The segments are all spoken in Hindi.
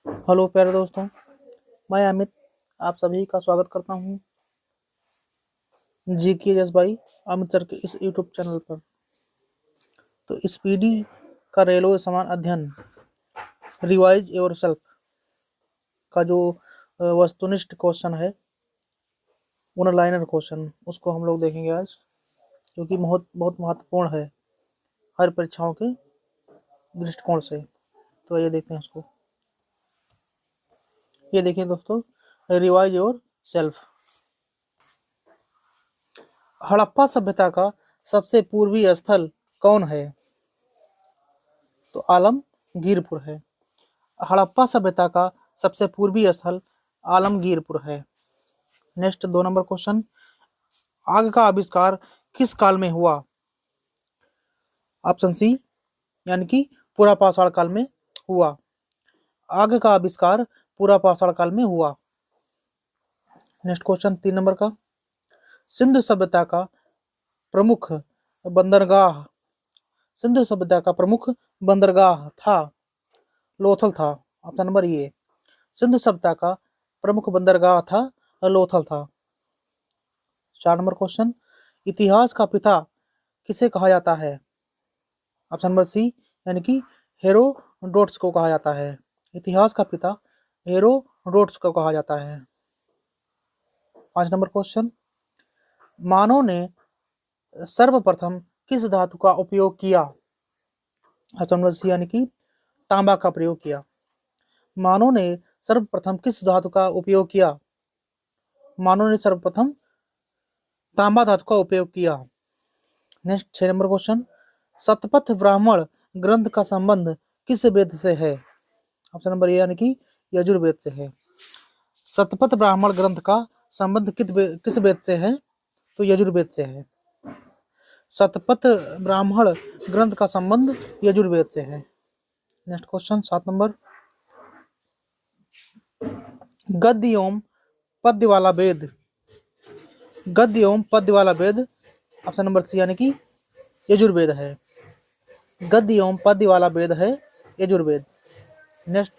हेलो प्यारे दोस्तों, मैं अमित आप सभी का स्वागत करता हूँ जी के एस भाई अमित सर के इस यूट्यूब चैनल पर। तो इस पीडी का रेलवे समान अध्ययन रिवाइज योर सेल्फ का जो वस्तुनिष्ठ क्वेश्चन है, वन लाइनर क्वेश्चन, उसको हम लोग देखेंगे आज, जो कि बहुत बहुत महत्वपूर्ण है हर परीक्षाओं के दृष्टिकोण से। तो ये देखते हैं उसको। ये देखिए दोस्तों, रिवाइज योर सेल्फ। हड़प्पा सभ्यता का सबसे पूर्वी स्थल कौन है? तो आलमगीरपुर है। हड़प्पा सभ्यता का सबसे पूर्वी स्थल आलमगीरपुर है। नेक्स्ट 2 नंबर क्वेश्चन, आग का आविष्कार किस काल में हुआ? ऑप्शन सी यानी कि पूरा पाषाण काल में हुआ। आग का आविष्कार पूरा पाषाण काल में हुआ। नेक्स्ट क्वेश्चन 3 नंबर का, सिंधु सभ्यता का प्रमुख बंदरगाह सिंधु सभ्यता का प्रमुख बंदरगाह था लोथल था। ऑप्शन नंबर ए, सिंधु सभ्यता का प्रमुख बंदरगाह था लोथल था। 4 नंबर क्वेश्चन, इतिहास का पिता किसे कहा जाता है? ऑप्शन नंबर सी यानी कि हेरोडोटस को कहा जाता है। इतिहास का पिता हेरोडोटस को कहा जाता है। 5 नंबर क्वेश्चन, मानव ने सर्वप्रथम किस धातु का उपयोग किया? ऑप्शन नंबर सी यानी कि तांबा का प्रयोग किया। मानव ने सर्वप्रथम किस धातु का उपयोग किया? मानव ने सर्वप्रथम तांबा धातु का उपयोग किया। Next 6 number question, Shatapatha Brahmana ग्रंथ का संबंध किस वेद से है? ऑप्शन नंबर ए यानी कि यजुर्वेद से है। शतपथ ब्राह्मण ग्रंथ का संबंध किस वेद से है? तो यजुर्वेद से है। शतपथ ब्राह्मण ग्रंथ का संबंध यजुर्वेद से है। नेक्स्ट क्वेश्चन 7 नंबर, गद्य एवं पद्य वाला वेद। गद्य एवं पद्य वाला वेद ऑप्शन नंबर सी यानी कि यजुर्वेद है। गद्य एवं पद्य वाला वेद है यजुर्वेद। नेक्स्ट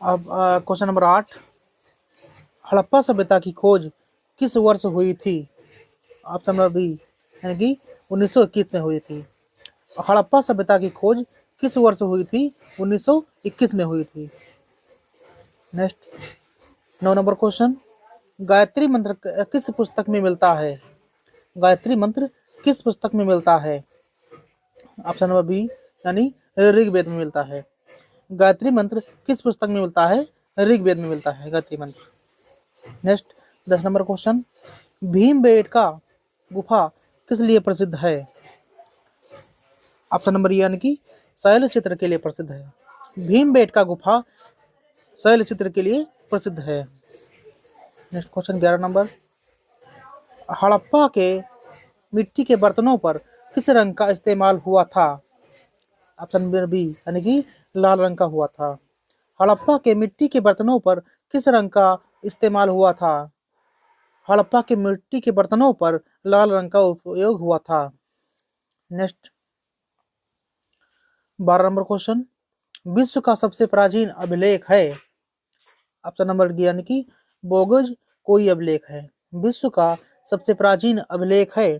अब क्वेश्चन नंबर 8, हड़प्पा सभ्यता की खोज किस वर्ष हुई थी? ऑप्शन नंबर बी यानी कि 1921 में हुई थी। हड़प्पा सभ्यता की खोज किस वर्ष हुई थी? 1921 में हुई थी। नेक्स्ट 9 नंबर क्वेश्चन, गायत्री मंत्र किस पुस्तक में मिलता है? गायत्री मंत्र किस पुस्तक में मिलता है? ऑप्शन नंबर बी यानी ऋग्वेद में मिलता है। गायत्री मंत्र किस पुस्तक में मिलता है? ऋग्वेद में मिलता है गायत्री मंत्र। नेक्स्ट 10 नंबर क्वेश्चन, भीमबेटका गुफा किस लिए प्रसिद्ध है? ऑप्शन नंबर यानी कि शैल चित्र के लिए प्रसिद्ध है। भीमबेटका गुफा शैल चित्र के लिए प्रसिद्ध है। नेक्स्ट क्वेश्चन 11 नंबर, हड़प्पा के मिट्टी के बर्तनों पर किस रंग का इस्तेमाल हुआ था? ऑप्शन नंबर बी यानी कि लाल रंग का हुआ था। हड़प्पा के मिट्टी के बर्तनों पर किस रंग का इस्तेमाल हुआ था? हड़प्पा के मिट्टी के बर्तनों पर लाल रंग का उपयोग हुआ था। नेक्स्ट 12 नंबर क्वेश्चन, विश्व का सबसे प्राचीन अभिलेख है? ऑप्शन नंबर डी यानी कि बोगज कोई अभिलेख है। विश्व का सबसे प्राचीन अभिलेख है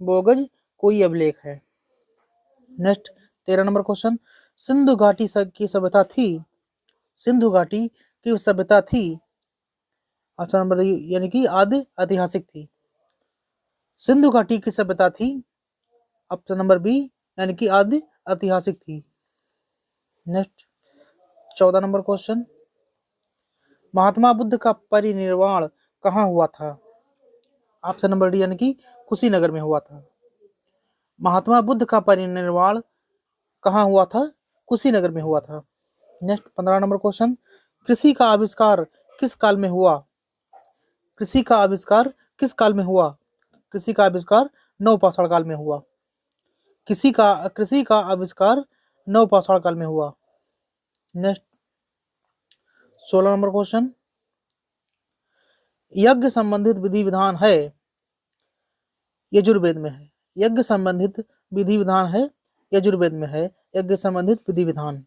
बोगज कोई अभिलेख है। नेक्स्ट 13 नंबर क्वेश्चन, सिंधु घाटी की सभ्यता थी? सिंधु घाटी की सभ्यता थी ऑप्शन नंबर यानी कि आदि ऐतिहासिक थी। सिंधु घाटी की सभ्यता थी ऑप्शन नंबर बी यानी कि आदि ऐतिहासिक थी। Next 14 number question, Mahatma Buddha का परिनिर्वाण कहाँ हुआ था? ऑप्शन नंबर डी यानी कि कुशीनगर में हुआ था। महात्मा बुद्ध का परिनिर्वाण कहाँ हुआ था? कुशीनगर में हुआ था। नेक्स्ट 15 नंबर क्वेश्चन, कृषि का आविष्कार किस काल में हुआ? कृषि का आविष्कार किस काल में हुआ? कृषि का आविष्कार नवपाषाण काल में हुआ। कृषि का आविष्कार नवपाषाण काल में हुआ। नेक्स्ट 16 नंबर क्वेश्चन, यज्ञ संबंधित विधि विधान है यजुर्वेद में है। यज्ञ संबंधित विधि विधान है यजुर्वेद में है। यज्ञ संबंधित विधि विधान।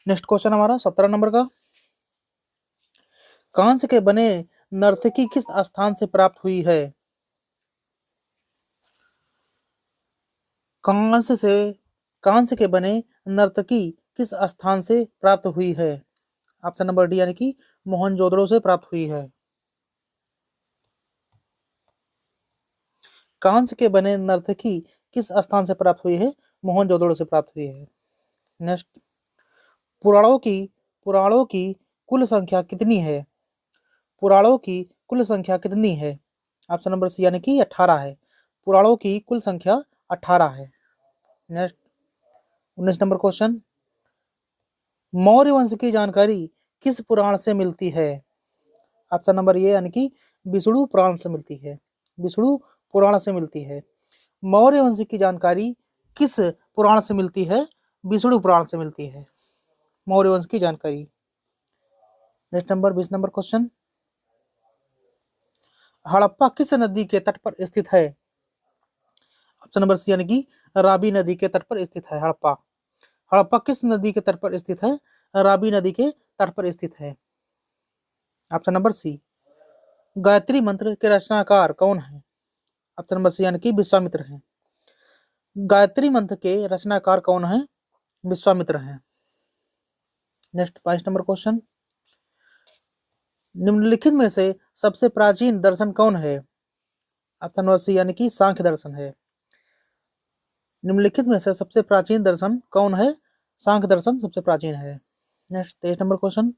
नेक्स्ट क्वेश्चन हमारा 17 नंबर का, कांस के बने नर्तकी किस स्थान से प्राप्त हुई है? कांस से कांस के बने नर्तकी किस स्थान से प्राप्त हुई है? ऑप्शन नंबर डी यानी कि मोहनजोदड़ो से प्राप्त हुई है। कांस के बने नर्तकी किस स्थान से प्राप्त हुई है? मोहनजोदड़ो से प्राप्त हुई है। नेक्स्ट, पुराणों की पुराणों की कुल संख्या कितनी है? पुराणों की कुल संख्या कितनी है? ऑप्शन नंबर सी यानी कि 18 है। पुराणों की कुल संख्या 18 है। नेक्स्ट, 19 नंबर क्वेश्चन, मौर्य वंश की जानकारी किस पुराण से मिलती है? ऑप्शन नंबर ए यानी कि विष्णु पुराण से मिलती है। विष्णु पुराण से मिलती है। मौर्य वंश की जानकारी किस पुराण से मिलती है? विष्णु पुराण से मिलती है मौर्य वंश की जानकारी। Next number 20 number question, Harappa किस नदी के तट पर स्थित है? ऑप्शन नंबर सी यानी कि रावी नदी के तट पर स्थित है हड़प्पा। हड़प्पा किस नदी के तट पर स्थित है? रावी नदी के तट पर स्थित है। Option number C. गायत्री मंत्र के रचनाकार कौन है? ऑप्शन नंबर सी यानी कि विश्वामित्र हैं। गायत्री मंत्र के रचनाकार कौन है? विश्वामित्र हैं। नेक्स्ट 5 नंबर क्वेश्चन, निम्नलिखित में से सबसे प्राचीन दर्शन कौन है? ऑप्शन नंबर सी यानी कि सांख्य दर्शन है। निम्नलिखित में से सबसे प्राचीन दर्शन कौन है? सांख्य दर्शन सबसे प्राचीन है। नेक्स्ट 23 नंबर क्वेश्चन,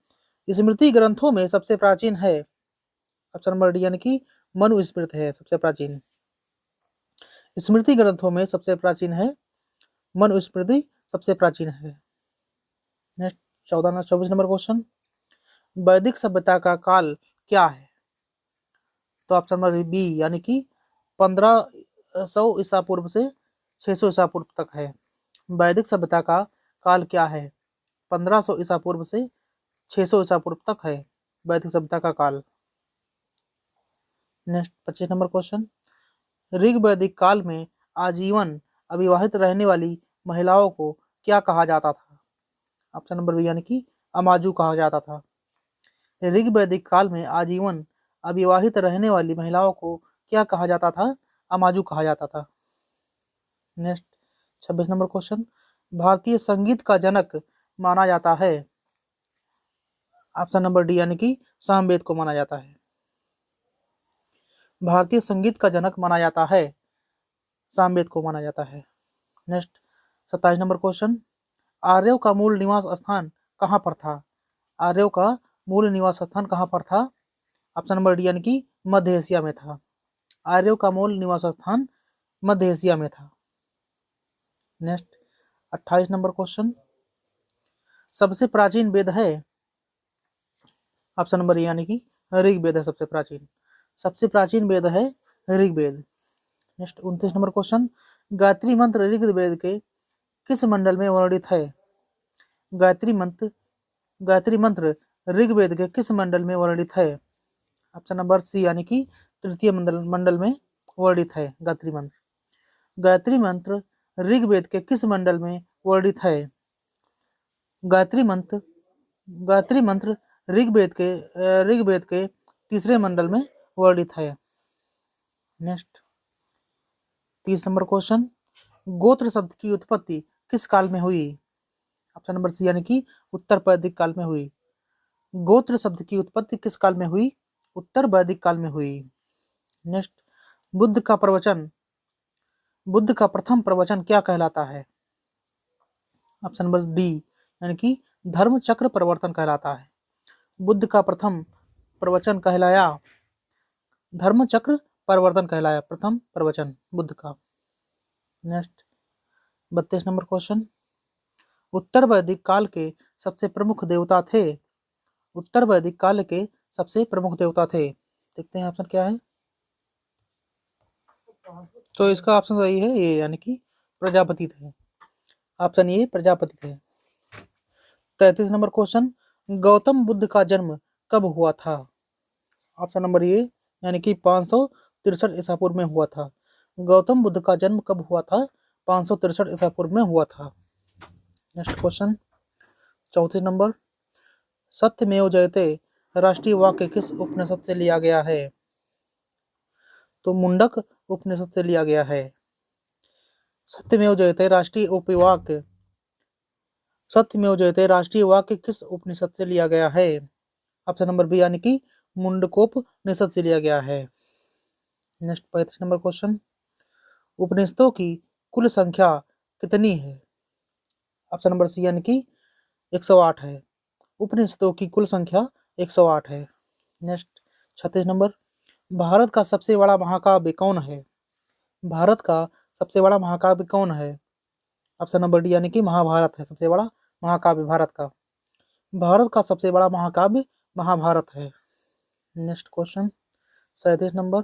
स्मृति ग्रंथों में सबसे प्राचीन है? ऑप्शन नंबर डी यानी कि मनुस्मृति है सबसे प्राचीन। स्मृति ग्रंथों में सबसे प्राचीन है मनुस्मृति सबसे प्राचीन है। नेक्स्ट 24 नंबर क्वेश्चन, वैदिक सभ्यता का काल क्या है? तो ऑप्शन नंबर बी यानी कि 1500 ईसा पूर्व से 600 ईसा पूर्व तक है। वैदिक सभ्यता का काल क्या है? 1500 ईसा पूर्व से 600 ईसा पूर्व तक है वैदिक सभ्यता का काल। नेक्स्ट 25 नंबर क्वेश्चन, ऋग वैदिक काल में आजीवन अविवाहित रहने वाली महिलाओं को क्या कहा जाता था? ऑप्शन नंबर बी यानी कि अमाजू कहा जाता था। ऋग वैदिक काल में आजीवन अविवाहित रहने वाली महिलाओं को क्या कहा जाता था? अमाजू कहा जाता था। नेक्स्ट 26 नंबर क्वेश्चन, भारतीय संगीत का जनक माना जाता है? ऑप्शन नंबर डी यानी कि सामवेद को माना जाता है। भारतीय संगीत का जनक माना जाता है सामवेद को माना जाता है। नेक्स्ट 27 नंबर क्वेश्चन, आर्यों का मूल निवास स्थान कहाँ पर था? आर्यों का मूल निवास स्थान कहाँ पर था? ऑप्शन नंबर डी यानी कि मध्य एशिया में था। आर्यों का मूल निवास स्थान मध्य एशिया में था। नेक्स्ट 28 नंबर क्वेश्चन, सबसे प्राचीन वेद है? ऑप्शन नंबर ए यानी कि ऋग्वेद है सबसे प्राचीन। सबसे प्राचीन वेद है ऋग्वेद। नेक्स्ट 29 नंबर क्वेश्चन, गायत्री मंत्र ऋग्वेद के किस मंडल में वर्णित है? गायत्री मंत्र गायत्री मंत्र ऋग्वेद के किस मंडल में वर्णित है? ऑप्शन नंबर सी यानी कि तृतीय मंडल में वर्णित है गायत्री मंत्र। गायत्री मंत्र ऋग्वेद के किस मंडल में वर्णित है? गायत्री मंत्र गायत्री मंत्र ऋग्वेद के तीसरे मंडल में वर्णित है। नेक्स्ट 30 नंबर क्वेश्चन, गोत्र शब्द की उत्पत्ति किस काल में हुई? ऑप्शन नंबर सी यानी कि उत्तर वैदिक काल में हुई। गोत्र शब्द की उत्पत्ति किस काल में हुई? उत्तर वैदिक काल में हुई। नेक्स्ट, बुद्ध का प्रथम प्रवचन क्या कहलाता है? ऑप्शन नंबर डी यानी कि धर्म चक्र प्रवर्तन कहलाता है। बुद्ध का प्रथम प्रवचन कहलाया धर्म चक्र परिवर्तन कहलाया प्रथम प्रवचन बुद्ध का। नेक्स्ट 32 नंबर क्वेश्चन, उत्तर वैदिक काल के सबसे प्रमुख देवता थे? उत्तर वैदिक काल के सबसे प्रमुख देवता थे, देखते हैं ऑप्शन क्या है। तो इसका ऑप्शन सही है ये यानी कि प्रजापति थे। ऑप्शन ये प्रजापति थे। 33 नंबर क्वेश्चन, गौतम बुद्ध का जन्म कब हुआ था? ऑप्शन नंबर ये यानी कि 563 ईसा पूर्व में हुआ था। गौतम बुद्ध का जन्म कब हुआ था? 563 ईसा पूर्व में हुआ था। नेक्स्ट क्वेश्चन, 34 नंबर, सत्यमेव जयते राष्ट्रीय वाक्य किस उपनिषद से लिया गया है? तो मुंडक उपनिषद से लिया गया है। सत्यमेव जयते राष्ट्रीय उपवाक्य सत्यमेव जयते राष्ट्रीय वाक्य किस उपनिषद से लिया गया है? ऑप्शन नंबर बी यानी कि मुंडकोपनिषद से लिया गया है। नेक्स्ट 35 नंबर क्वेश्चन, उपनिषदों की कुल संख्या कितनी है? ऑप्शन नंबर सी यानी कि 108 है। उपनिषदों की कुल संख्या 108 है। नेक्स्ट 36 नंबर, भारत का सबसे बड़ा महाकाव्य कौन है? भारत का सबसे बड़ा महाकाव्य कौन है? ऑप्शन नंबर डी यानी कि महाभारत है सबसे बड़ा महाकाव्य भारत का। भारत का सबसे बड़ा महाकाव्य महाभारत है। नेक्स्ट क्वेश्चन 37 नंबर,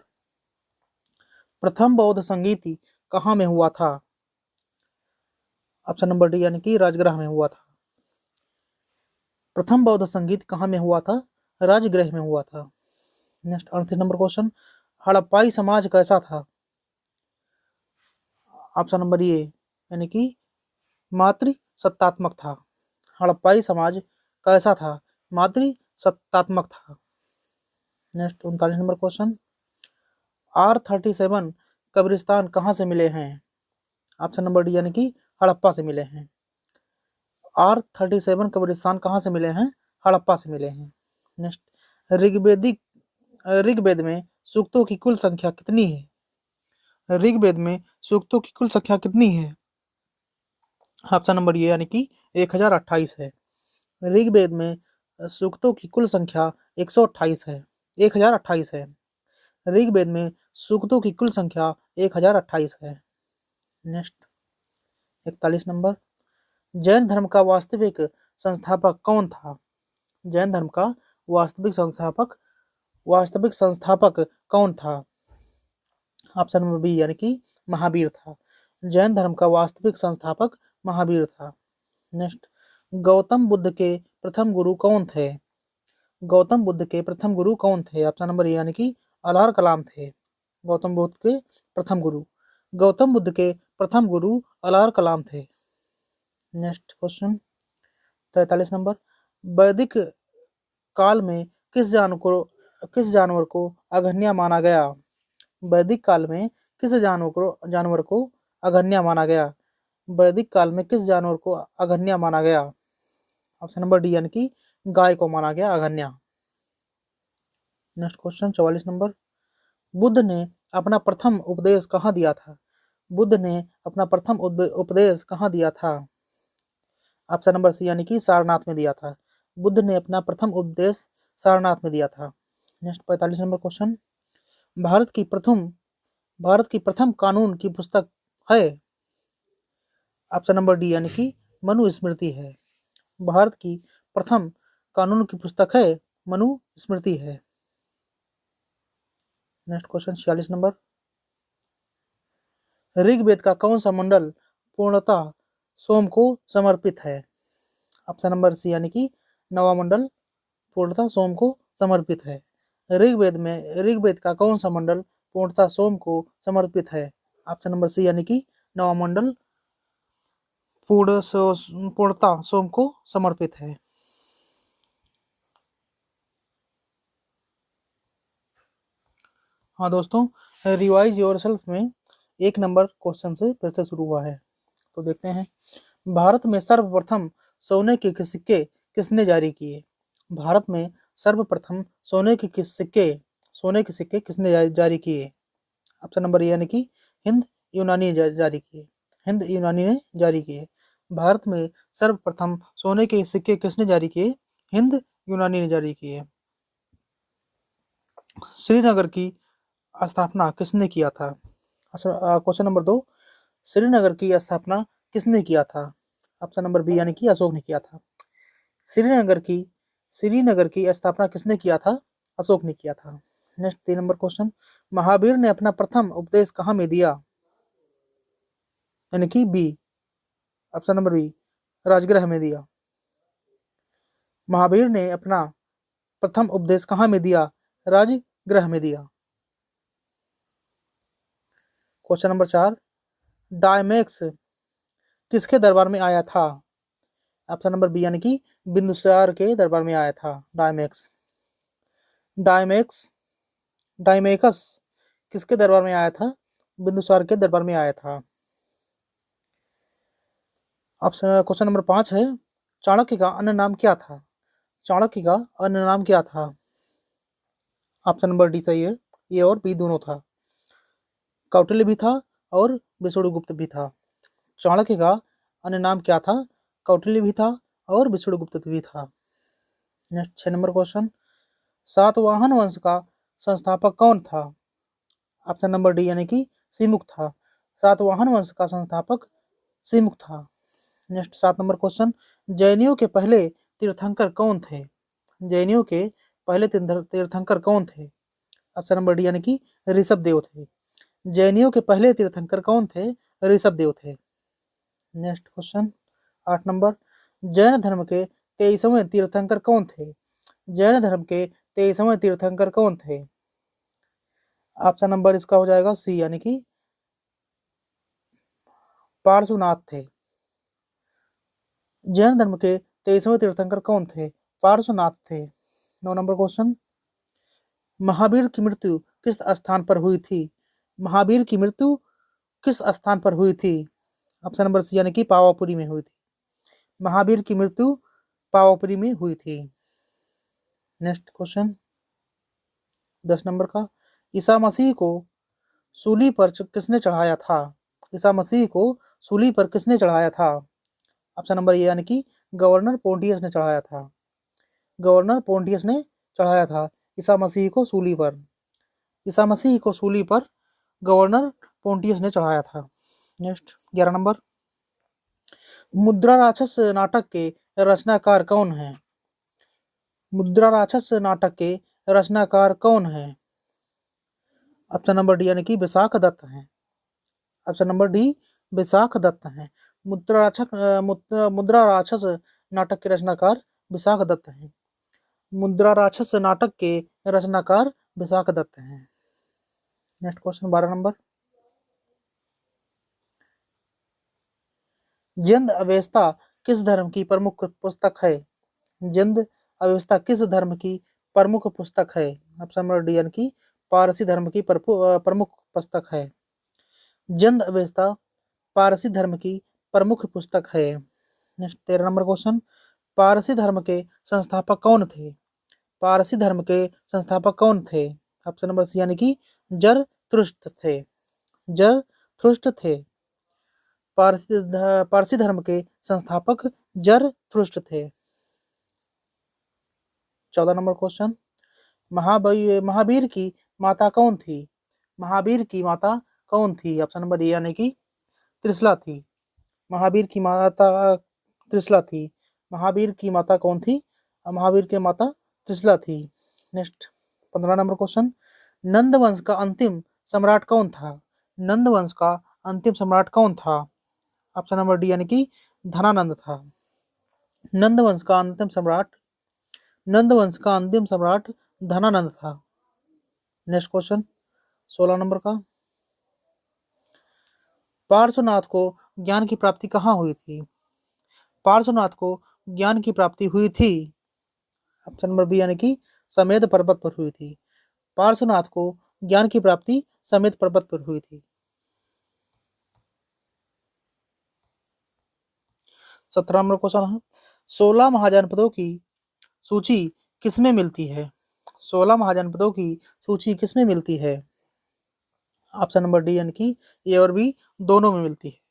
प्रथम बौद्ध संगीति कहाँ में हुआ था? ऑप्शन नंबर डी यानी कि राजगृह में हुआ था। प्रथम बौद्ध संगीत कहाँ में हुआ था? राजगृह में हुआ था। नेक्स्ट 38 नंबर क्वेश्चन, हड़प्पाई समाज कैसा था? ऑप्शन नंबर ए यानी कि मातृ सत्तात्मक था। हड़प्पाई समाज कैसा था? मातृ सत्तात्मक था। नेक्स्ट 39 नंबर क्वेश्चन, R37 कब्रिस्तान कहाँ से मिले हैं? ऑप्शन नंबर डी यानी कि हड़प्पा से मिले हैं। R37 कब्रिस्तान कहाँ से मिले हैं? हड़प्पा से मिले हैं। नेक्स्ट, ऋग्वेद में सूक्तों की कुल संख्या कितनी है? ऋग्वेद में सूक्तों की कुल संख्या कितनी है? ऑप्शन नंबर ये यानी कि 1028 है। ऋग्वेद में सूक्तों की कुल संख्या 128 है। 1028 है। ऋग्वेद में सूक्तों की कुल संख्या 1028 है। नेक्स्ट 41 नंबर, जैन धर्म का वास्तविक संस्थापक कौन था? जैन धर्म का वास्तविक संस्थापक कौन था? ऑप्शन नंबर बी यानी कि महावीर था। जैन धर्म का वास्तविक संस्थापक महावीर था। नेक्स्ट, गौतम बुद्ध के प्रथम गुरु कौन थे? गौतम बुद्ध के प्रथम गुरु कौन थे? ऑप्शन नंबर ए यानी कि अल्लाह कलाम थे। गौतम बुद्ध के प्रथम गुरु अल्लाह कलाम थे। नेक्स्ट क्वेश्चन 43 नंबर, वैदिक काल में किस जानवर को अगन्य माना गया? वैदिक काल में किस जानवर को अगन्य माना गया? वैदिक काल में किस जानवर को अगन्य माना गया? ऑप्शन नंबर डी यानी कि गाय को माना गया अगन्य। नेक्स्ट क्वेश्चन 44 नंबर, बुद्ध ने अपना प्रथम उपदेश कहाँ दिया था? बुद्ध ने अपना प्रथम उपदेश कहाँ दिया था? ऑप्शन नंबर सी यानी कि सारनाथ में दिया था। बुद्ध ने अपना प्रथम उपदेश सारनाथ में दिया था। नेक्स्ट 45 नंबर क्वेश्चन, भारत की प्रथम कानून की पुस्तक है? ऑप्शन नंबर डी यानी कि मनुस्मृति है। भारत की प्रथम कानून की पुस्तक है मनुस्मृति है। नेक्स्ट क्वेश्चन 46 नंबर, ऋग्वेद का कौन सा मंडल पूर्णतः सोम को समर्पित है? ऑप्शन नंबर सी यानी कि नवा मंडल पूर्णतः सोम को समर्पित है। ऋग्वेद का कौन सा मंडल पूर्णतः सोम को समर्पित है? ऑप्शन नंबर सी यानी कि नवा मंडल पूर्णतः सोम को समर्पित है। हाँ दोस्तों, रिवाइज योरसेल्फ में 1 नंबर क्वेश्चन से फिर से शुरू हुआ है, तो देखते हैं। भारत में सर्वप्रथम सोने के सिक्के किसने जारी किए? भारत में सर्वप्रथम सोने के सिक्के किसने जारी किए? ऑप्शन नंबर ए यानी कि हिंद यूनानी ने जारी किए। हिंद यूनानी ने जारी किए। भारत में सर्वप्रथम सोने के सिक्के किसने जारी किए? हिंद यूनानी ने जारी किए। श्रीनगर की स्थापना किसने किया था? क्वेश्चन नंबर 2, श्रीनगर की स्थापना किसने किया था? ऑप्शन नंबर बी यानी कि अशोक ने किया था। श्रीनगर की स्थापना किसने किया था? अशोक ने किया था। नेक्स्ट 3 नंबर क्वेश्चन, महावीर ने अपना प्रथम उपदेश कहाँ में दिया? यानी कि B, option number B, Rajgriha में दिया। महावीर ने अपना प्रथम उपदेश कहाँ में दिया? राजगृह में दिया। क्वेश्चन नंबर 4, डायमेक्स किसके दरबार में आया था? ऑप्शन नंबर बी यानी कि बिंदुसार के दरबार में आया था। डायमेक्स डायमेक्स डायमेकस किसके दरबार में आया था? बिंदुसार के दरबार में आया था। ऑप्शन क्वेश्चन नंबर 5 है, चाणक्य का अन्य नाम क्या था? चाणक्य का अन्य नाम क्या था? ऑप्शन नंबर डी सही है, ए और बी दोनों था। कौटिल्य भी था और विष्णुगुप्त भी था। चाणक्य का अन्य नाम क्या था? कौटिल्य भी था और विष्णुगुप्त भी था। नेक्स्ट 6 नंबर क्वेश्चन, सातवाहन वंश का संस्थापक कौन था? ऑप्शन नंबर डी यानी कि सिमुक था। सातवाहन वंश का संस्थापक सिमुक था। नेक्स्ट 7 नंबर क्वेश्चन, जैनियों के पहले तीर्थंकर कौन थे? जैनियों के पहले तीर्थंकर कौन थे? ऑप्शन नंबर डी यानी कि ऋषभ देव थे। जैनियों के पहले तीर्थंकर कौन थे? ऋषभ देव थे। नेक्स्ट क्वेश्चन 8 नंबर, जैन धर्म के 23वें तीर्थंकर कौन थे? जैन धर्म के 23वें तीर्थंकर कौन थे? ऑप्शन नंबर इसका हो जाएगा सी यानी कि पार्श्वनाथ थे। जैन धर्म के 23वें तीर्थंकर कौन थे? पार्श्वनाथ थे। 9 नंबर क्वेश्चन, महावीर की मृत्यु किस स्थान पर हुई थी? महावीर की मृत्यु किस स्थान पर हुई थी? ऑप्शन नंबर सी यानी कि पावापुरी में हुई थी। महावीर की मृत्यु पावापुरी में हुई थी। नेक्स्ट क्वेश्चन 10 नंबर का, ईसा मसीह को सूली पर किसने चढ़ाया था? ईसा मसीह को सूली पर किसने चढ़ाया था? ऑप्शन नंबर ए यानी कि गवर्नर पोंटियस ने चढ़ाया था। गवर्नर पोंटियस ने चढ़ाया था ईसा मसीह को सूली पर। ईसा मसीह को सूली पर गवर्नर पोंटियस ने चढ़ाया था। नेक्स्ट 11 नंबर, मुद्रा राक्षस नाटक के रचनाकार कौन है? मुद्रा राक्षस नाटक के रचनाकार कौन है? ऑप्शन नंबर डी यानी कि विशाख दत्त है। Option number D Vishakha Datta है। मुद्रा राक्षस नाटक के रचनाकार विशाख दत्त हैं। मुद्रा राक्षस नाटक के रचनाकार विशाख दत्त हैं। नेक्स्ट क्वेश्चन 12 नंबर, जिंद अवेस्ता किस धर्म की प्रमुख पुस्तक है? जिंद अवेस्ता किस धर्म की प्रमुख पुस्तक है? ऑप्शन नंबर डी यानी कि पारसी धर्म की प्रमुख पुस्तक है। जिंद अवेस्ता पारसी धर्म की प्रमुख पुस्तक है। नेक्स्ट 13 नंबर क्वेश्चन, पारसी धर्म के संस्थापक कौन थे? पारसी धर्म के संस्थापक कौन थे? ऑप्शन नंबर सी यानी कि जरथुष्ट्र थे। जरथुष्ट्र थे। पारसी धर्म के संस्थापक जरथुष्ट्र थे। 14 नंबर क्वेश्चन, महावीर की माता कौन थी? महावीर की माता कौन थी? ऑप्शन नंबर ए यानी कि त्रिशला थी। महावीर की माता त्रिशला थी। महावीर की माता कौन थी? महावीर की माता त्रिशला थी। नेक्स्ट 15 नंबर क्वेश्चन, नंद वंश का अंतिम सम्राट कौन था? नंद वंश का अंतिम सम्राट कौन था? ऑप्शन नंबर डी यानी कि धनानंद था। नंद वंश का अंतिम सम्राट धनानंद था। नेक्स्ट क्वेश्चन 16 नंबर का, पार्श्वनाथ को ज्ञान की प्राप्ति कहाँ हुई थी? पार्श्वनाथ को ज्ञान की प्राप्ति हुई थी। ऑप्शन नंबर बी यानी कि समेध पर्वत पर हुई थी। पार्श्वनाथ को ज्ञान की प्राप्ति समेध पर्वत पर हुई थी। 17 नंबर क्वेश्चन है, 16 महाजनपदों की सूची किसमें मिलती है? 16 महाजनपदों की सूची किसमें मिलती है? ऑप्शन नंबर डी यानी कि ए और बी दोनों में मिलती है।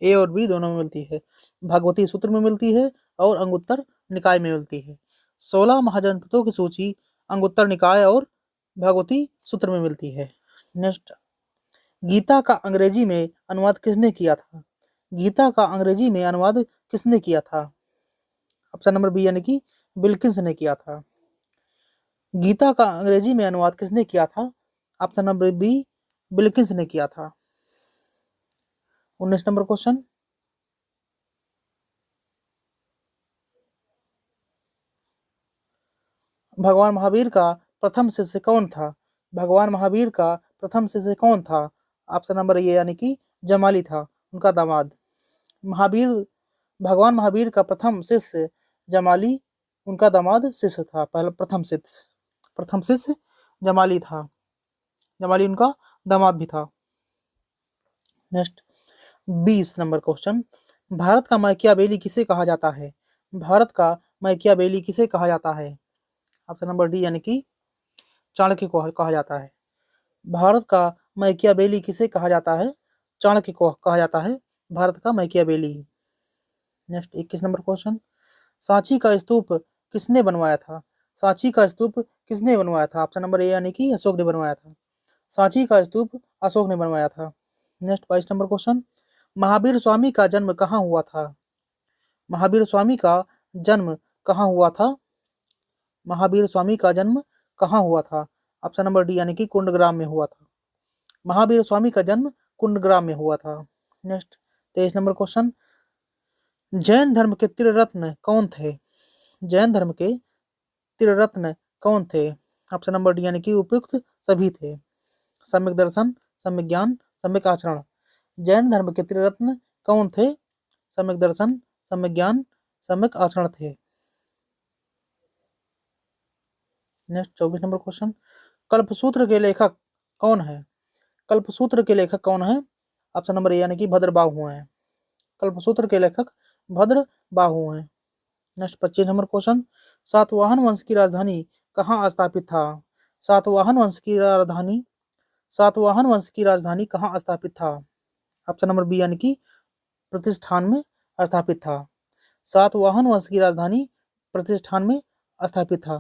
ए और बी दोनों में मिलती है। भगवती सूत्र में मिलती है और अंगुत्तर निकाय में मिलती है। 16 महाजनपदों की सूची अंगुत्तर निकाय और भगवती सूत्र में मिलती है। नेक्स्ट, गीता का अंग्रेजी में अनुवाद किसने किया था? गीता का अंग्रेजी में अनुवाद किसने किया था? ऑप्शन नंबर बी यानी कि बिल्किंस ने किया था। गीता का अंग्रेजी में अनुवाद किसने किया था? ऑप्शन नंबर बी बिल्किंस ने किया था। 19 नंबर क्वेश्चन, भगवान महावीर का प्रथम शिष्य कौन था? भगवान महावीर का प्रथम शिष्य कौन था? ऑप्शन नंबर ए यानी कि जमाली था, उनका दामाद। महावीर भगवान महावीर का प्रथम शिष्य जमाली उनका दामाद शिष्य था। पहला प्रथम शिष्य जमाली था। जमाली उनका दामाद भी था। नेक्स्ट 20 नंबर क्वेश्चन, भारत का मैकियावेली किसे कहा जाता है? भारत का मैकियावेली किसे कहा जाता है? ऑप्शन नंबर डी यानी कि चाणक्य को कहा जाता है। भारत का मैकियावेली किसे कहा जाता है? चाणक्य को कहा जाता है भारत का Machiavelli. Next 21 number question, Sanchi का स्तूप किसने बनवाया था? सांची का स्तूप किसने बनवाया था? ऑप्शन नंबर ए यानी कि अशोक ने बनवाया था। सांची का स्तूप अशोक ने बनवाया था। Next 22 number question, Mahavir Swami का जन्म कहाँ हुआ था? महावीर स्वामी का जन्म कहाँ हुआ था? महावीर स्वामी का जन्म कहाँ हुआ था? ऑप्शन नंबर डी यानी कि कुंडग्राम में हुआ था। महावीर स्वामी का जन्म कुंडग्राम में हुआ था। नेक्स्ट 23 नंबर क्वेश्चन, जैन धर्म के त्रिरत्न कौन थे? जैन धर्म के त्रिरत्न कौन थे? ऑप्शन नंबर डी यानी कि उपयुक्त सभी थे। सम्यक दर्शन, सम्यक ज्ञान, सम्यक आचरण। जैन धर्म के त्रिरत्न कौन थे? सम्यक दर्शन, सम्यक ज्ञान, सम्यक आचरण थे। नेक्स्ट 24 नंबर क्वेश्चन, कल्पसूत्र के लेखक कौन है? कल्पसूत्र के लेखक कौन है? ऑप्शन नंबर ए यानी कि भद्रबाहु हैं। कल्पसूत्र के लेखक भद्रबाहु हैं। नेक्स्ट 25 नंबर क्वेश्चन, सातवाहन वंश की राजधानी कहाँ स्थापित था? सातवाहन वंश की राजधानी सातवाहन वंश की राजधानी कहाँ स्थापित था? ऑप्शन नंबर बी यानी कि प्रतिष्ठान में स्थापित था। सातवाहन वंश की राजधानी प्रतिष्ठान में स्थापित था।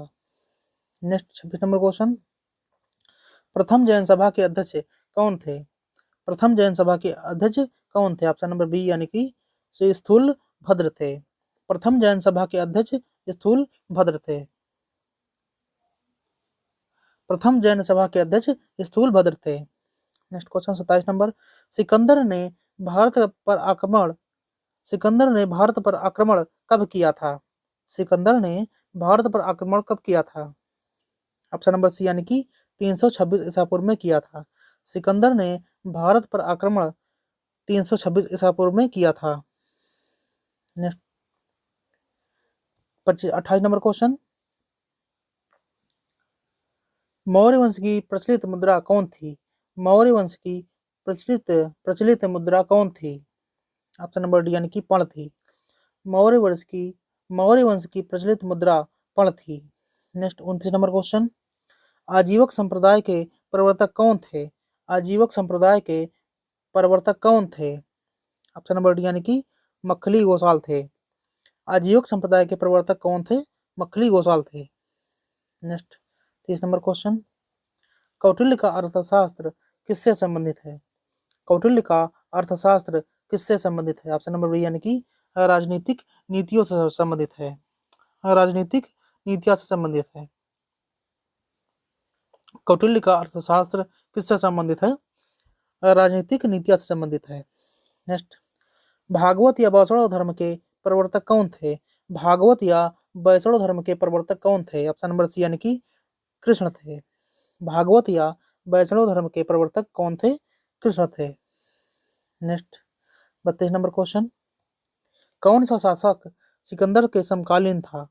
नेक्स्ट 26 नंबर क्वेश्चन, प्रथम जैन सभा के अध्यक्ष कौन थे? प्रथम जैन सभा के अध्यक्ष कौन थे? ऑप्शन नंबर बी यानी कि श्री स्थूल भद्र थे। प्रथम जैन सभा के अध्यक्ष स्थूल भद्र थे। प्रथम जैन सभा के अध्यक्ष स्थूल भद्र थे। नेक्स्ट क्वेश्चन 27 नंबर, सिकंदर ने भारत पर आक्रमण सिकंदर ने भारत पर आक्रमण कब किया था? सिकंदर ने भारत पर आक्रमण कब किया था? ऑप्शन नंबर सी यानी कि 326 ईसा पूर्व में किया था। सिकंदर ने भारत पर आक्रमण 326 ईसा पूर्व में किया था। नेक्स्ट 28 नंबर क्वेश्चन, मौर्य वंश की प्रचलित मुद्रा कौन थी? मौर्य वंश की प्रचलित मुद्रा कौन थी? ऑप्शन नंबर डी यानी कि पण थी। मौर्य वंश की प्रचलित मुद्रा पण थी। नेक्स्ट 29 नंबर क्वेश्चन, आजीवक संप्रदाय के प्रवर्तक कौन थे? आजीवक संप्रदाय के प्रवर्तक कौन थे? ऑप्शन नंबर डी यानी कि मक्खली गोसाल थे। आजीवक संप्रदाय के प्रवर्तक कौन थे? मक्खली गोसाल थे। नेक्स्ट 30 नंबर क्वेश्चन, कौटिल्य का अर्थशास्त्र किससे संबंधित है? कौटिल्य का अर्थशास्त्र किससे संबंधित है? ऑप्शन नंबर बी यानी कि राजनीतिक नीतियों से संबंधित है। राजनीतिक नीतियों से संबंधित है। कौटिल्य का अर्थशास्त्र किससे संबंधित है? राजनीतिक नीतियों से संबंधित है। नेक्स्ट, भागवत या वैष्णव धर्म के प्रवर्तक कौन थे? भागवत या वैष्णव धर्म के प्रवर्तक कौन थे? ऑप्शन नंबर सी यानी कि कृष्ण थे। भागवत या वैष्णव धर्म के प्रवर्तक कौन थे? कृष्ण थे। नेक्स्ट 32 नंबर क्वेश्चन, कौन सा शासक सिकंदर के समकालीन था?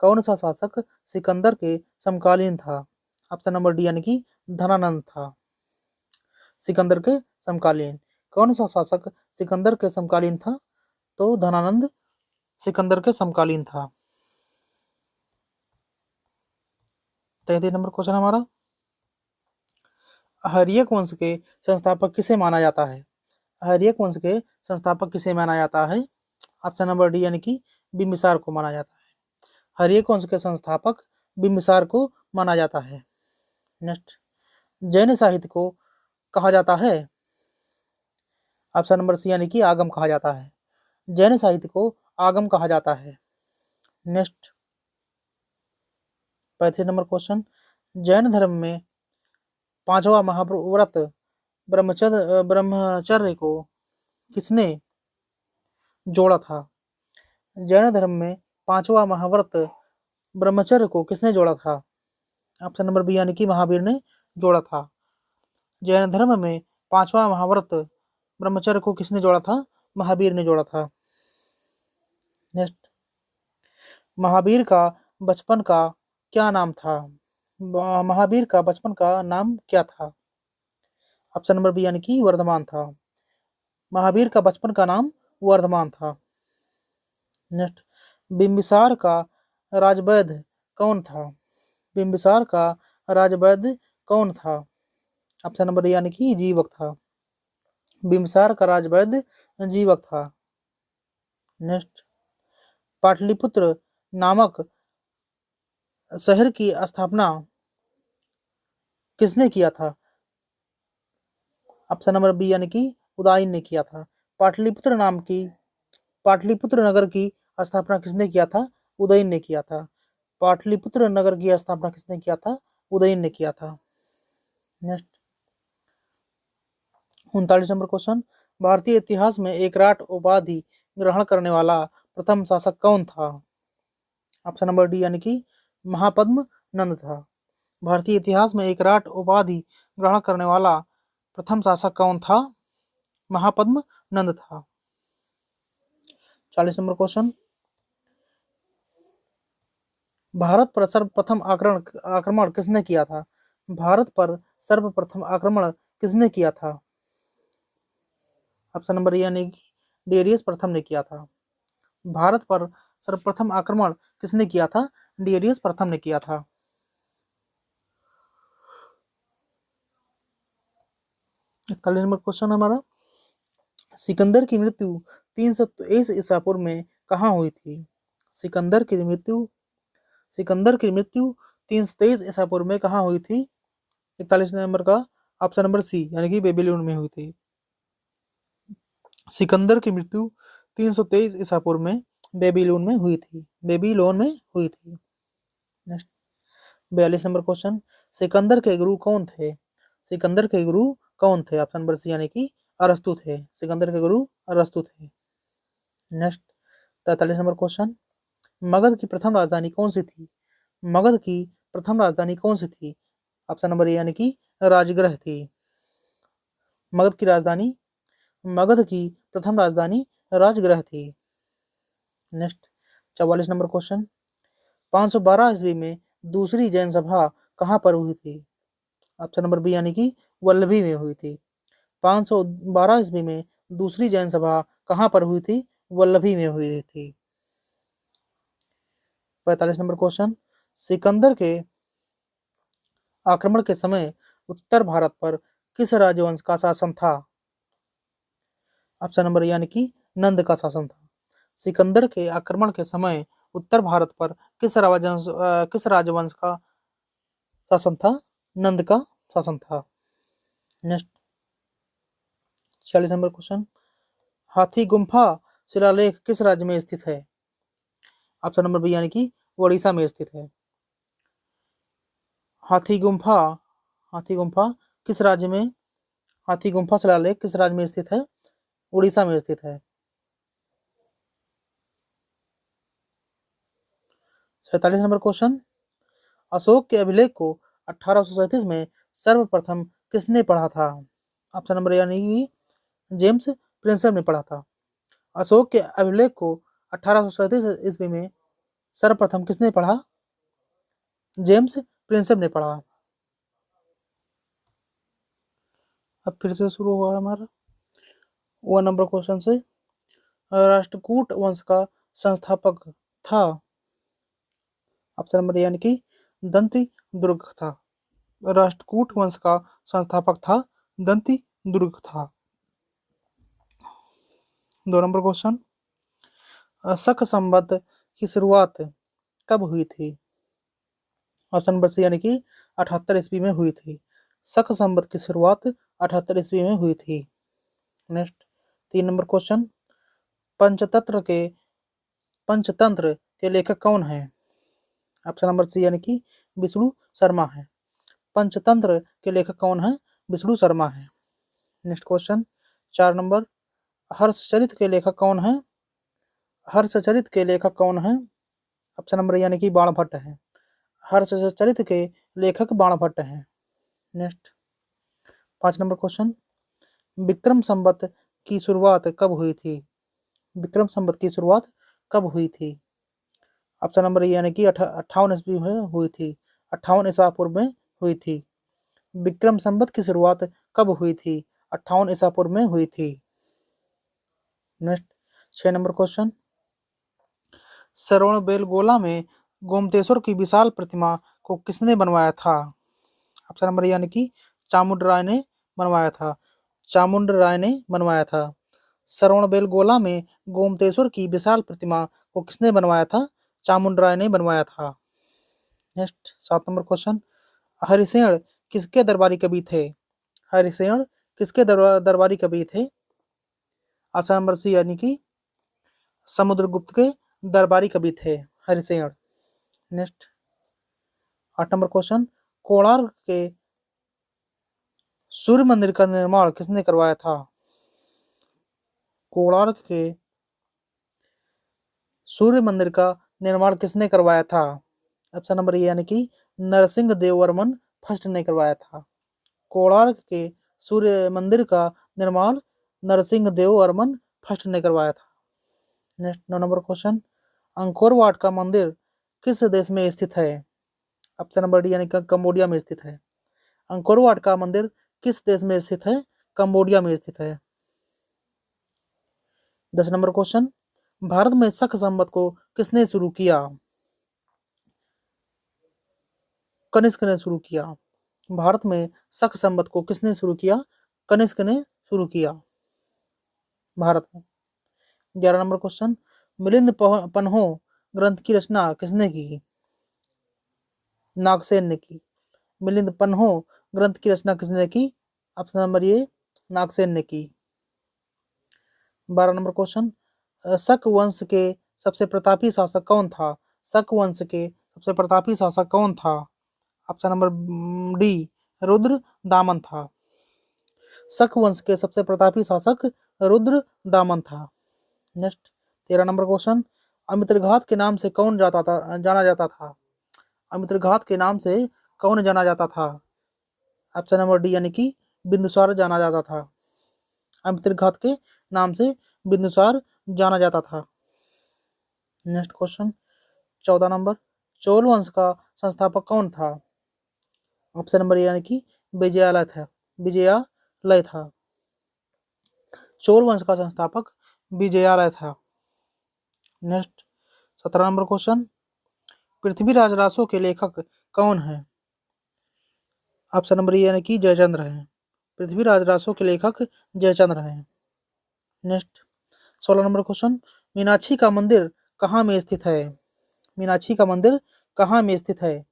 कौन सा शासक सिकंदर के समकालीन था? ऑप्शन नंबर डी यानी कि धनानंद था। सिकंदर के समकालीन कौन सा शासक सिकंदर के समकालीन था? तो धनानंद सिकंदर के समकालीन था। 33 नंबर क्वेश्चन हमारा, हर्यक वंश के संस्थापक किसे माना जाता है? हर्यक वंश के संस्थापक किसे माना जाता है? ऑप्शन नंबर डी यानी कि बिंबिसार को माना जाता है। हर्यक वंश के संस्थापक बिंबिसार को माना जाता है। नेक्स्ट, जैन साहित्य को कहा जाता है? ऑप्शन नंबर सी यानी कि आगम कहा जाता है। जैन साहित्य को आगम कहा जाता है। नेक्स्ट 35 नंबर क्वेश्चन, जैन धर्म में पांचवा महाव्रत ब्रह्मचर्य को किसने जोड़ा था? जैन धर्म में पांचवा महाव्रत ब्रह्मचर्य को किसने जोड़ा था? ऑप्शन नंबर बी यानी कि महावीर ने जोड़ा था। जैन धर्म में पांचवा महाव्रत ब्रह्मचर्य को किसने जोड़ा था? महावीर ने जोड़ा था। नेक्स्ट, महावीर का बचपन का क्या नाम था? महावीर का बचपन का नाम क्या था? ऑप्शन नंबर बी यानी कि वर्धमान था। महावीर का बचपन का नाम वर्धमान था। नेक्स्ट, बिंबिसार का राजवैद्य कौन था? बिंबिसार का राजवैद्य कौन था? ऑप्शन नंबर यानी कि जीवक था। बिंबिसार का राजवैद्य जीवक था। नेक्स्ट, पाटलिपुत्र नामक शहर की स्थापना किसने किया था? ऑप्शन नंबर बी यानी कि उदयन ने किया था। पाटलिपुत्र नाम की पाटलिपुत्र नगर की स्थापना किसने किया था? उदयन ने किया था। पाटलिपुत्र नगर की स्थापना किसने किया था? उदयन ने किया था। नेक्स्ट, 39 नंबर क्वेश्चन, भारतीय इतिहास में एकराट उपाधि ग्रहण करने वाला प्रथम शासक कौन था? ऑप्शन नंबर डी यानी कि महापद्म नंद था। भारतीय इतिहास में एकराट उपाधि ग्रहण करने वाला प्रथम शासक कौन था? महापद्म नंद था। 40 नंबर क्वेश्चन, भारत पर सर्वप्रथम आक्रमण किसने किया था? भारत पर सर्वप्रथम आक्रमण किसने किया था? ऑप्शन नंबर यानी कि डेरियस प्रथम ने किया था। भारत पर सर्वप्रथम आक्रमण किसने किया था? डेरियस प्रथम ने किया था। 41 नंबर क्वेश्चन हमारा, सिकंदर की मृत्यु 323 ईसा पूर्व में कहाँ हुई थी? सिकंदर की मृत्यु 323 ईसा पूर्व में कहाँ हुई थी? 41 नंबर का ऑप्शन नंबर सी यानी कि बेबीलोन में हुई थी। सिकंदर की मृत्यु 323 ईसा पूर्व में बेबीलोन में हुई थी। नेक्स्ट, 42 नंबर क्वेश्चन, सिकंदर के गुरु कौन थे? सिकंदर के गुरु कौन थे? ऑप्शन नंबर सी यानी कि अरस्तु थे। सिकंदर के गुरु अरस्तु थे। नेक्स्ट, 43 नंबर क्वेश्चन, मगध की प्रथम राजधानी कौन सी थी? मगध की प्रथम राजधानी कौन सी थी? ऑप्शन नंबर ए यानी कि राजगृह थी। मगध की प्रथम राजधानी राजगृह थी। नेक्स्ट, 44 नंबर क्वेश्चन, 512 ईस्वी में दूसरी जैन सभा कहाँ पर हुई थी? ऑप्शन नंबर बी यानी कि वल्लभी में हुई थी। 512 ईस्वी में दूसरी जैन सभा कहाँ पर हुई थी? वल्लभी में हुई थी। 45 नंबर क्वेश्चन, सिकंदर के आक्रमण के समय उत्तर भारत पर किस राजवंश का शासन था? ऑप्शन नंबर यानी कि नंद का शासन था। सिकंदर के आक्रमण के समय उत्तर भारत पर किस राजवंश का शासन था? नंद का शासन था। नेक्स्ट, 46 नंबर क्वेश्चन, हाथी गुम्फा शिलालेख किस राज्य में स्थित है? ऑप्शन नंबर बी यानी कि उड़ीसा में स्थित है। हाथी गुम्फा हाथी गुम्फा किस राज्य में हाथी गुम्फा शिलालेख किस राज्य में स्थित है? उड़ीसा में स्थित है। 47 नंबर क्वेश्चन, अशोक के अभिलेख को 1837 में सर्वप्रथम किसने पढ़ा था? ऑप्शन नंबर यानी कि जेम्स प्रिंसप ने पढ़ा था। अशोक के अभिलेख को 1837 ईस्वी में सर्वप्रथम किसने पढ़ा? जेम्स प्रिंसप ने पढ़ा। अब फिर से शुरू हुआ हमारा 1 नंबर क्वेश्चन से, राष्ट्रकूट वंश का संस्थापक था? ऑप्शन नंबर यानी कि दंती दुर्ग था। राष्ट्रकूट वंश का संस्थापक था दंती दुर्ग था। 2 नंबर क्वेश्चन, शक संवत की शुरुआत कब हुई थी? ऑप्शन नंबर सी यानी कि 78 ईस्वी में हुई थी। शक संवत की शुरुआत 78 ईस्वी में हुई थी। नेक्स्ट, 3 नंबर क्वेश्चन, पंचतंत्र के लेखक कौन है? ऑप्शन नंबर सी यानी कि विष्णु शर्मा है। पंचतंत्र के लेखक कौन है? विष्णु शर्मा है। नेक्स्ट क्वेश्चन, 4 नंबर, हर्षचरित के लेखक कौन है? हर्षचरित के लेखक कौन है? ऑप्शन नंबर यानी कि बाणभट्ट है। हर्षचरित के लेखक बाणभट्ट हैं। Next, 5 number question, Vikram Samvat की शुरुआत कब हुई थी? विक्रम संवत की शुरुआत कब हुई थी? ऑप्शन नंबर ए यानी कि 58 ईस्वी में हुई थी, 58 ईसा पूर्व में हुई थी। विक्रम संवत की शुरुआत कब हुई थी? 58 ईसा पूर्व में हुई थी। नेक्स्ट 6 नंबर क्वेश्चन, श्रवण बेलगोला में गोमतेश्वर की विशाल प्रतिमा को किसने बनवाया था? ऑप्शन नंबर यानी कि चामुंड राय ने बनवाया था, चामुंड राय ने बनवाया था। श्रवण बेलगोला में गोमतेश्वर की विशाल प्रतिमा को किसने बनवाया था? चामुंड राय ने बनवाया था। नेक्स्ट 7 नंबर क्वेश्चन, हरिसेन किसके दरबारी कवि थे? हरिसेन किसके दरबारी कवि थे? ऑप्शन नंबर सी यानी कि समुद्रगुप्त के दरबारी कवि थे Harisena. Next 8 number question, Konark के सूर्य मंदिर का निर्माण किसने करवाया था? कोणार्क के सूर्य मंदिर का निर्माण किसने करवाया था? ऑप्शन नंबर ए यानी कि नरसिंह देव वर्मन फर्स्ट ने करवाया था। कोणार्क के सूर्य मंदिर का निर्माण नरसिंह देव वर्मन फर्स्ट ने करवाया था। Next 9 number question, Angkor Wat का मंदिर किस देश में स्थित है? ऑप्शन नंबर डी यानी कि कंबोडिया में स्थित है। अंकोर वाट का मंदिर किस देश में स्थित है? कंबोडिया में स्थित है। 10 नंबर क्वेश्चन, भारत में शक संवत को किसने शुरू किया? कनिष्क ने शुरू किया। भारत में शक संवत को किसने शुरू किया? कनिष्क ने शुरू किया भारत में। 11 नंबर क्वेश्चन, मिलिंद पन्हो ग्रंथ की रचना किसने की? नागसेन ने की। मिलिंद पन्हो ग्रंथ की रचना किसने की? ऑप्शन नंबर ए नागसेन ने की। 12 नंबर क्वेश्चन, शक वंश के सबसे प्रतापी शासक कौन था? शक वंश के सबसे प्रतापी शासक कौन था? ऑप्शन नंबर डी रुद्र दामन था। शक वंश के सबसे प्रतापी शासक रुद्र दामन था। नेक्स्ट 13 नंबर क्वेश्चन, अमित्रघात के नाम से कौन जाना जाता था? अमित्रघात के नाम से कौन जाना जाता था? ऑप्शन नंबर डी यानी कि बिंदुसार जाना जाता था। अमित्रघात के नाम से बिंदुसार जाना जाता था। नेक्स्ट क्वेश्चन 14 नंबर, चोल वंश का संस्थापक कौन था? ऑप्शन नंबर यानी कि विजयालय था। चोल वंश का संस्थापक विजयालय था। Next 17 number question, Prithviraj Raso के लेखक कौन है? ऑप्शन नंबर यानी कि जयचंद्र है। पृथ्वीराज रासो के लेखक जयचंद्र हैं। नेक्स्ट 16 नंबर क्वेश्चन, मीनाक्षी का मंदिर कहाँ में स्थित है? मीनाक्षी का मंदिर कहाँ में स्थित है?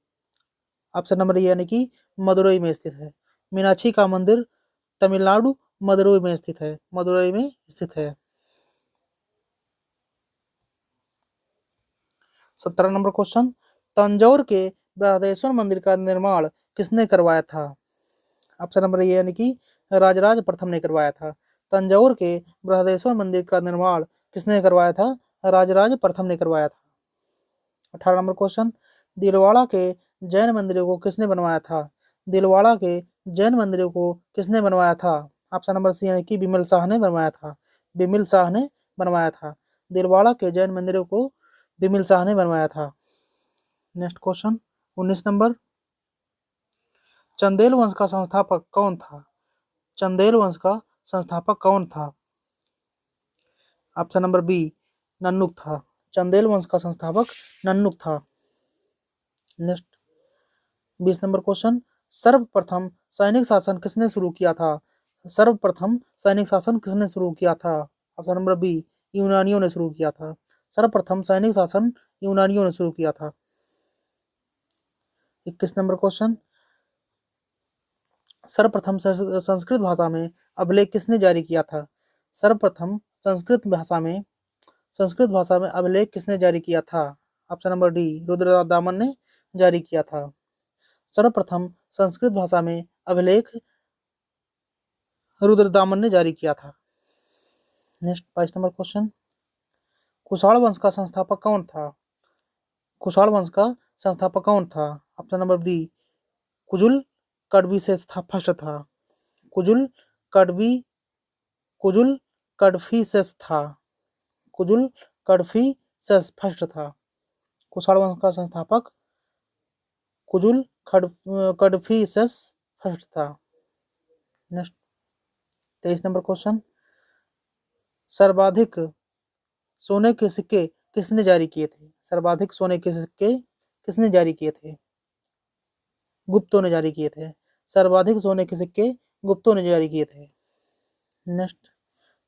ऑप्शन नंबर यानी कि मदुरई में स्थित है। मीनाक्षी का मंदिर तमिलनाडु मदुरई में स्थित है। मदुरई में स्थित है। 17 नंबर क्वेश्चन, तंजौर के बृहदेश्वर मंदिर का निर्माण किसने करवाया था? ऑप्शन नंबर ए यानी कि राजराज प्रथम ने करवाया था। तंजौर के बृहदेश्वर मंदिर का निर्माण किसने करवाया था? राजराज प्रथम ने करवाया था। 18 नंबर क्वेश्चन, दिलवाड़ा के जैन मंदिरों को किसने बनवाया था? दिलवाड़ा के जैन मंदिरों को किसने बनवाया था? ऑप्शन नंबर सी यानी कि बिमल शाह ने बनवाया था। बिमल शाह ने बनवाया था। दिलवाड़ा के जैन मंदिरों को बिमल शाह ने बनवाया था। नेक्स्ट क्वेश्चन 19 नंबर, चंदेल वंश का संस्थापक कौन था? चंदेल वंश का संस्थापक कौन था? ऑप्शन नंबर बी नन्नुक था। चंदेल वंश का संस्थापक नन्नुक था। नेक्स्ट 20 नंबर क्वेश्चन, सर्वप्रथम सैनिक शासन किसने शुरू किया था? सर्वप्रथम सैनिक शासन किसने शुरू किया था? ऑप्शन नंबर बी यूनानियों ने शुरू किया था। सर्वप्रथम सैनिक शासन यूनानियों ने शुरू किया था। 21 नंबर क्वेश्चन, सर्वप्रथम संस्कृत भाषा में अभिलेख किसने जारी किया था? सर्वप्रथम संस्कृत भाषा में अभिलेख किसने जारी किया था? ऑप्शन नंबर डी रुद्रदामन ने जारी किया था। सर्वप्रथम संस्कृत भाषा में अभिलेख रुद्रदामन ने जारी किया था। नेक्स्ट 22 नंबर क्वेश्चन, कुषाण वंश का संस्थापक कौन था? कुषाण वंश का संस्थापक कौन था? ऑप्शन नंबर डी कुजुल कड़वी से फर्स्ट था। कुजुल कड़वी से था। कुजुल कड़फी सस फर्स्ट था। कुषाण वंश का संस्थापक कुजुल कडफिसस फर्स्ट था। नेक्स्ट 23 नंबर क्वेश्चन, सर्वाधिक सोने के सिक्के किसने जारी किए थे? सर्वाधिक सोने के सिक्के किसने जारी किए थे? गुप्तों ने जारी किए थे। सर्वाधिक सोने के सिक्के गुप्तों ने जारी किए थे। नेक्स्ट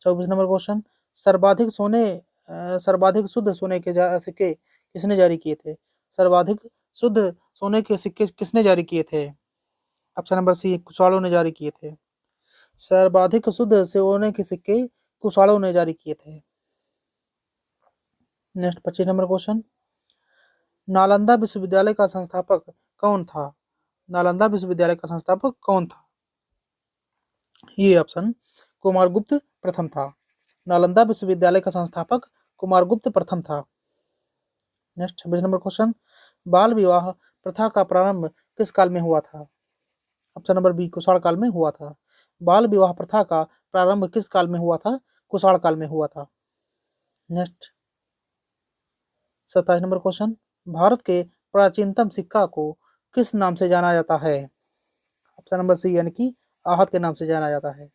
24 नंबर क्वेश्चन, सर्वाधिक शुद्ध सोने के सिक्के किसने जारी किए थे? सर्वाधिक शुद्ध सोने के सिक्के किसने जारी किए थे? ऑप्शन नंबर सी, कुशाणों ने जारी किए थे। सर्वाधिक शुद्ध सोने के सिक्के कुशाणों ने जारी किए थे। नेक्स्ट 25 नंबर क्वेश्चन, नालंदा विश्वविद्यालय का संस्थापक कौन था? नालंदा विश्वविद्यालय का संस्थापक कौन था? ये ऑप्शन कुमारगुप्त प्रथम था। नालंदा विश्वविद्यालय का संस्थापक कुमारगुप्त प्रथम था। नेक्स्ट 26 नंबर क्वेश्चन, बाल विवाह प्रथा का प्रारंभ किस काल में हुआ था? ऑप्शन नंबर बी, कुषाण काल में हुआ था। बाल विवाह प्रथा का प्रारंभ किस काल में हुआ था? कुषाण काल में हुआ था। नेक्स्ट 27 नंबर क्वेश्चन, भारत के प्राचीनतम सिक्का को किस नाम से जाना जाता है? ऑप्शन नंबर सी, यानी कि आहत के नाम से जाना जाता है।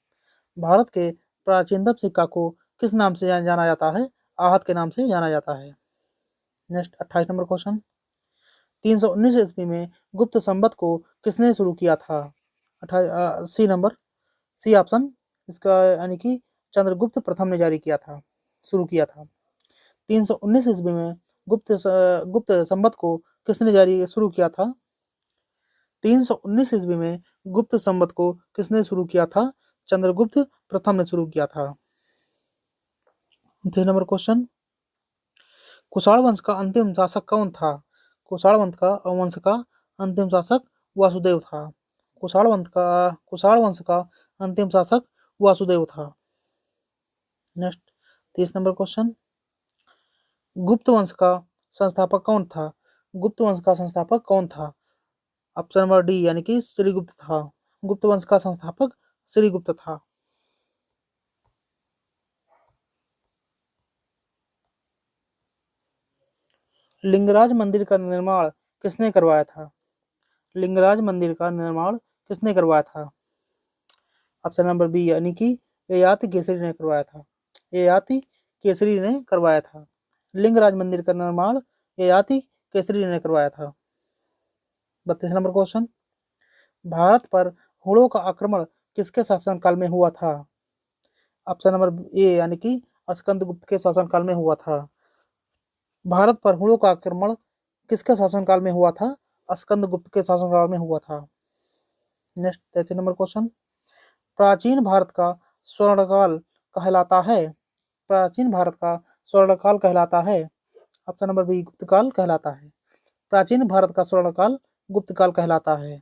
भारत के प्राचीनतम सिक्का को किस नाम से जाना जाता है? आहत के नाम से जाना जाता है। नेक्स्ट 28 नंबर क्वेश्चन, 319 ईस्वी में गुप्त संवत को किसने शुरू किया था? सी नंबर, सी ऑप्शन इसका, यानी कि चंद्रगुप्त प्रथम ने जारी किया था, शुरू किया था। 319 ईस्वी में गुप्त संवत को किसने जारी शुरू किया था? 319 ईस्वी में गुप्त संवत को किसने शुरू किया था? चंद्रगुप्त प्रथम ने शुरू किया था। 29 नंबर क्वेश्चन, कुषाण वंश का अंतिम शासक कौन था? कुषाण वंश का अंतिम शासक वासुदेव था। कुषाण वंश का अंतिम शासक वासुदेव था। नेक्स्ट 30 नंबर क्वेश्चन, गुप्त वंश का संस्थापक कौन था? गुप्त वंश का संस्थापक कौन था? ऑप्शन नंबर डी, यानी कि श्रीगुप्त था। गुप्त वंश का संस्थापक श्रीगुप्त था। लिंगराज मंदिर का निर्माण किसने करवाया था? लिंगराज मंदिर का निर्माण किसने करवाया था? ऑप्शन नंबर बी, यानी कि ययाति केसरी ने करवाया था। ययाति केसरी ने करवाया था। लिंगराज मंदिर का निर्माण ययाति केसरी ने करवाया था। 32 नंबर क्वेश्चन, भारत पर हुणों का आक्रमण किसके शासनकाल में हुआ था? ऑप्शन नंबर ए, यानी कि स्कंदगुप्त के शासनकाल में हुआ था। भारत पर हुणों का आक्रमण किसके शासनकाल में हुआ था? स्कंदगुप्त के शासनकाल में हुआ था। नेक्स्ट 33 नंबर क्वेश्चन, प्राचीन भारत का स्वर्णकाल कहलाता है? प्राचीन भारत का स्वर्णकाल कहलाता है? ऑप्शन नंबर बी, गुप्तकाल कहलाता है। प्राचीन भारत का स्वर्णकाल गुप्तकाल कहलाता है।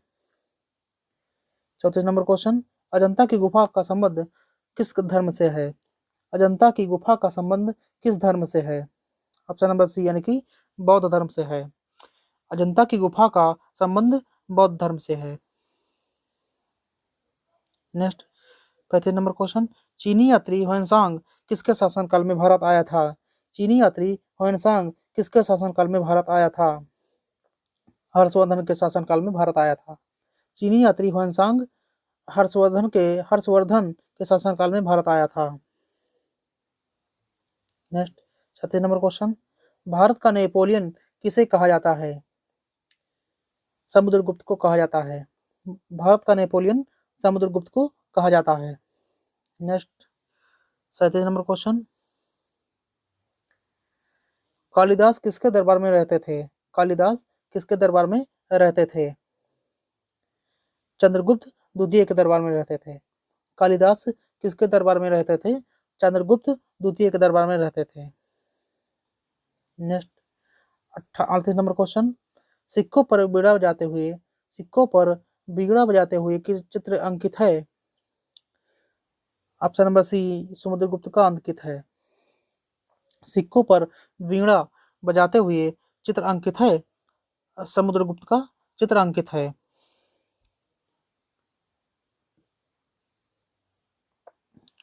34 नंबर क्वेश्चन, अजंता की गुफा का संबंध किस धर्म से है? अजंता की गुफा का संबंध किस धर्म से है? ऑप्शन नंबर सी, यानी कि बौद्ध धर्म से है। अजंता की गुफा का संबंध बौद्ध धर्म से है। नेक्स्ट 35 नंबर क्वेश्चन, चीनी यात्री ह्वेनसांग किसके शासनकाल में भारत आया था? चीनी यात्री ह्वेनसांग किसके शासनकाल में भारत आया था? हर्षवर्धन के शासनकाल में भारत आया था। चीनी यात्री ह्वेनसांग हर्षवर्धन के शासनकाल में भारत आया था। नेक्स्ट 36 नंबर क्वेश्चन, भारत का नेपोलियन किसे कहा जाता है? समुद्रगुप्त को कहा जाता है। भारत का नेपोलियन समुद्रगुप्त को कहा जाता है। नेक्स्ट 37 नंबर क्वेश्चन, कालिदास किसके दरबार में रहते थे? कालिदास किसके दरबार में रहते थे? चंद्रगुप्त द्वितीय के दरबार में रहते थे। कालिदास किसके दरबार में रहते थे? चंद्रगुप्त द्वितीय के दरबार में रहते थे। नेक्स्ट 38 नंबर क्वेश्चन, सिक्कों पर बीड़ा बजाते हुए किस चित्र अंकित है? ऑप्शन नंबर सी, समुद्रगुप्त का अंकित है। सिक्कों पर वीणा बजाते हुए चित्र अंकित है, समुद्रगुप्त का चित्र अंकित है।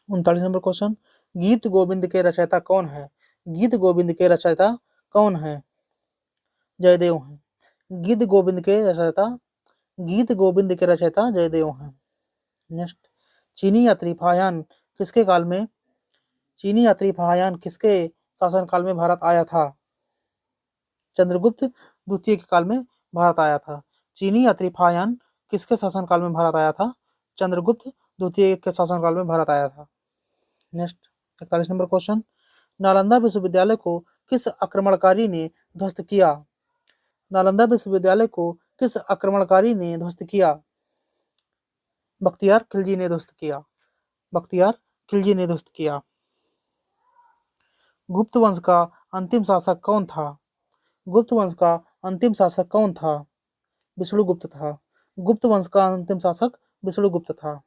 39 नंबर क्वेश्चन, गीत गोविंद के रचयिता कौन है? गीत गोविंद के रचयिता कौन है? जयदेव हैं। गीत गोविंद के रचयिता जयदेव हैं। नेक्स्ट, चीनी यात्री फाहियान किसके काल में शासन काल में भारत आया था? चंद्रगुप्त द्वितीय के काल में भारत आया था। चीनी यात्री फाहियान किसके शासन काल में भारत आया था? चंद्रगुप्त द्वितीय के शासन काल में भारत आया था। नेक्स्ट, 41 नंबर क्वेश्चन, नालंदा विश्वविद्यालय को किस आक्रमणकारी ने ध्वस्त किया? नालंदा विश्वविद्यालय को किस आक्रमणकारी ने ध्वस्त किया? बख्तियार खिलजी ने ध्वस्त किया। गुप्त वंश का अंतिम शासक कौन था? विष्णुगुप्त था। गुप्त वंश का अंतिम शासक विष्णुगुप्त था।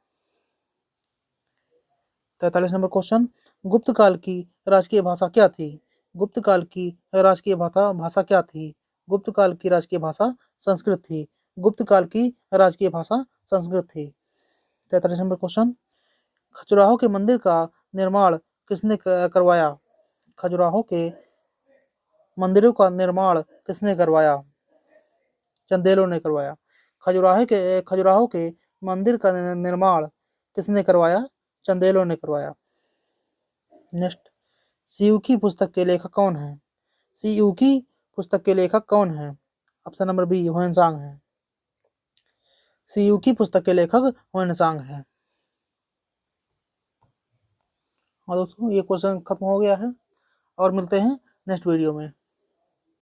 43 नंबर क्वेश्चन, गुप्त काल की राजकीय भाषा क्या थी? गुप्त काल की राजकीय भाषा क्या थी? गुप्त काल की राजकीय भाषा संस्कृत थी। गुप्त काल की राजकीय भाषा संस्कृत थी। 43 नंबर क्वेश्चन, खजुराहो के मंदिर का निर्माण किसने करवाया? खजुराहो के मंदिरों का निर्माण किसने करवाया? चंदेलों ने करवाया। खजुराहो के मंदिर का निर्माण किसने करवाया? चंदेलों ने करवाया। नेक्स्ट, सीयूकी पुस्तक के लेखक कौन है? सीयूकी पुस्तक के लेखक कौन है? ऑप्शन नंबर बी ह्वेनसांग है। सीयूकी पुस्तक के लेखक ह्वेनसांग है। और दोस्तों ये क्वेश्चन खत्म हो गया है और मिलते हैं नेक्स्ट वीडियो में।